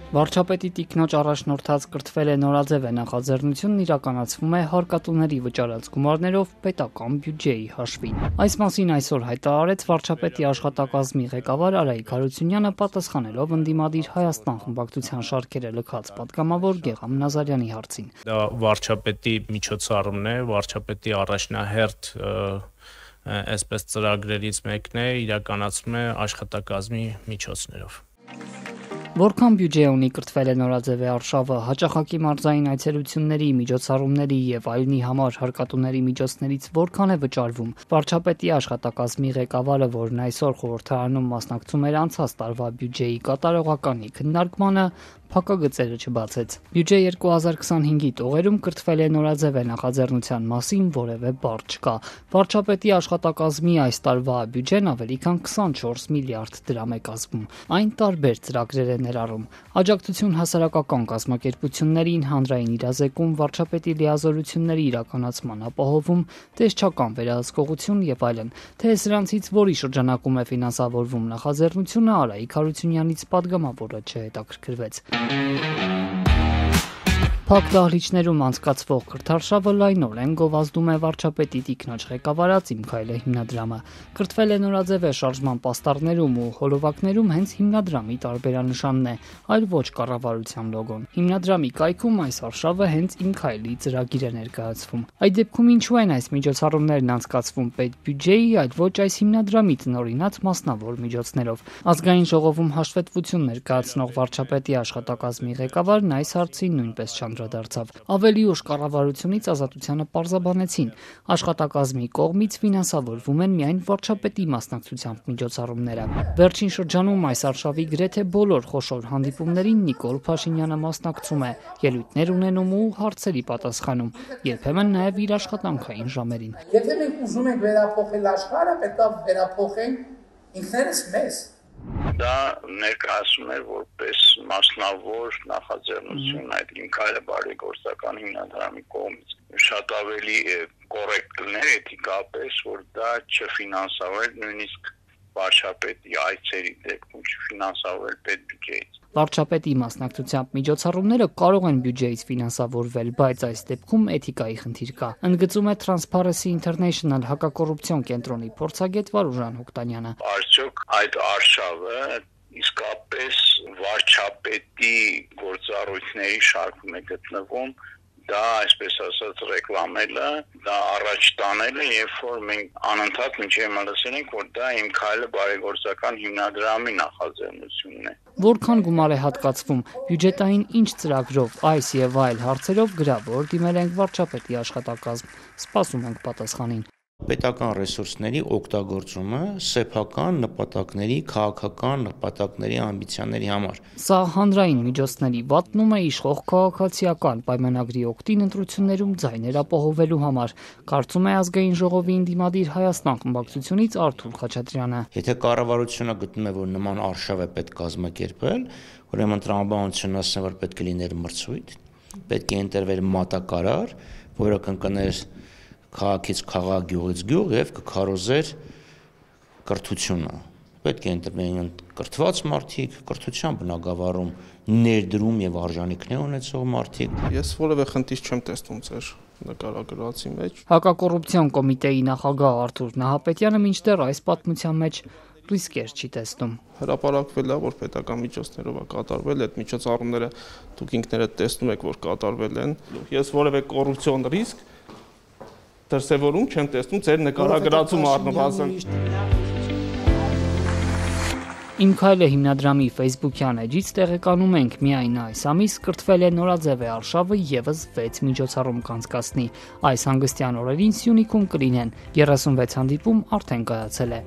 Վարչապետի տիկնոջ առաջնորդած կրթվել է նորաձև նախաձեռնությունն իրականացվում է հարկատուների վճարած գումարներով պետական բյուջեի հաշվին։ Այս մասին այսօր հայտարարեց վարչապետի աշխատակազմի ղեկավար Արայիկ Հարությունյանը, պատասխանելով ընդդիմադիր Հայաստան խմբակցության շարքերը լքած պատգամավոր Գեգամ Նազարյանի հարցին։ Դա վարչապետի միջոցառումն է, վարչապետի առաջնահերթ այսպես ծրագրերից մեկն է, իրականացվում է աշխատակազմի միջոցներով։ Որքան բյուջե ունի կրթվել է նորաձև արշավը, հաճախակի մարզային այցելությունների, միջոցառումների եւ այլնի համար հարկատուների միջոցներից որքան է վճարվում։ Վարչապետի աշխատակազմի ղեկավարը, որն այսօր խորհրդարանում մասնակցում էր անցած տարվա բյուջեի կատարողականի քննարկմանը, փակագծերը չբացեց։ Բյուջե 2025-ի տողերում կրթվել է նորաձև նախաձեռնության մասին որևէ բառ չկա։ Վարչապետի աշխատակազմի այս տարվա բյուջեն ավելի քան 24 միլիարդ դրամ է կազմում։ Այն տարբեր ծրագրեր է ներառում. աջակցություն հասարակական կազմակերպություններին, հանրային իրազեկում, վարչապետի լիազորությունների իրականացման ապահովում, տեսչական վերահսկողություն եւ այլն։ Թե սրանցից որի շրջանակում է ֆինանսավորվում նախաձեռնությունը, Արայիկ Հարությունյանից պատգամավորը չհետաքրքրվեց։ Փակ դահլիճներում անցկացվող կրթարշավը լայնորեն գովազդում է վարչապետի տիկնոջ ղեկավարած «Իմ քայլը» հիմնադրամը։ Կրթվել է նորաձև շարժման պաստառներում ու հոլովակներում հենց հիմնադրամի տարբերանշանն է, այլ ոչ կառավարության լոգոն։ Հիմնադրամի կայքում այս արշավը հենց «Իմ քայլի» ծրագիր է ներկայացվում։ Այդ դեպքում ինչու են այս միջոցառումներն անցկացվում պետբյուջեի, այլ ոչ այս հիմնադրամի տնօրինած մասնավոր միջոցներով։ Ազգային ժողովում հաշվետվություն ներկայացնող վարչապետի աշխատակազմի ղեկավարն այս հարցին նույնպես չանդրադարձավ։ Ավելի ուշ կառավարությունից Ազատությանը պարզաբանեցին, աշխատակազմի կողմից ֆինանսավորվում են միայն վարչապետի մասնակցությամբ միջոցառումները։ Վերջին շրջանում այս արշավի գրեթե բոլոր խոշոր հանդիպումներին Նիկոլ Փաշինյանը մասնակցում է, ելույթներ ունենում ու հարցերի պատասխանում, երբեմն նաև իր աշխատանքային ժամերին։ Եթե մենք ուզում ենք վերափոխել աշխարհը, պետք է վերափոխենք ինքներս մեզ։ Դա ներկայացում է որպես մասնավոր նախաձեռնություն այդ «Իմ քայլը» բարեգործական հիմնադրամի կողմից։ Շատ ավելի կոռեկտ կլիներ էթիկապես, որ դա չֆինանսավորել նույնիսկ վարչապետի այցերի դեպքում չֆինանսավորել պետբյուջեից։ Վարչապետի մասնակցությամբ միջոցառումները կարող են բյուջեից ֆինանսավորվել, բայց այս դեպքում էթիկայի խնդիր կա, ընդգծում է Transparency International հակակոռուպցիոն կենտրոնի փորձագետ Վարուժան Հոկտանյանը։ Արդյոք այդ արշավը իսկապես վարչապետի գործառույթների շարքում է գտնվում, դա այսպես ասած ռեկլամելը, դա առաջ տանելը, երբ որ մենք անընդհատ մինչև լսել ենք, որ դա «Իմ քայլը» բարեգործական հիմնադրամի նախաձեռնությունն է։ Որքան գումար է հատկացվում, բյուջետային ինչ ծրագրով, այս եւ այլ հարցերով գրավոր դիմել ենք վարչապետի աշխատակազմ։ Սպասում ենք պատասխանին։ Պետական ռեսուրսների օգտագործումը սեփական նպատակների, քաղաքական նպատակների, ամբիցիաների համար։ Սա հանրային միջոցների վատնում է իշխող քաղաքացիական պայմանագրի օգտին ընտրություններում ձայներ ապահովելու համար, կարծում է Ազգային ժողովի ընդդիմադիր Հայաստան խմբակցությունից Արթուր Խաչատրյանը։ Եթե կառավարությունը գտնում է, որ նման արշավ է պետք կազմակերպել, ուրեմն տրամաբանությունն ասում է, որ պետք է լիներ մրցույթ, պետք է ընտրվեր մատակարար, որը կընկներ քաղաքից քաղաք, գյուղից գյուղ եւ կքարոզեր կրթությունը։ Պետք է ընտրվեն կրթված մարդիկ, կրթության բնագավառում ներդրում եւ արժանինքներ ունեցող մարդիկ։ Ես որևէ խնդիր չեմ տեսնում ձեր նկարագրածի մեջ։ Հակակոռուպցիոն կոմիտեի նախագահ Արթուր Նահապետյանը մինչդեռ այս պատմության մեջ ռիսկեր չի տեսնում։ Հրապարակվել է, որ պետական միջոցներով է կատարվել, այդ միջոցառումները դուք ինքներդ տեսնում եք, որ կատարվել են։ Ես որևէ կոռուպցիոն ռիսկ դրսևորում չեմ տեսնում ձեր նկարագրածում առնվազն։ «Իմ քայլը» հիմնադրամի Facebook-յան էջից տեղեկանում ենք, միայն այս ամիս կրթվել է նորաձև արշավը եւս 6 միջոցառում կանցկացնի։ Այս հանգստյան օրերին Սյունիքում կլինեն 36 հանդիպում արդեն կայացել է։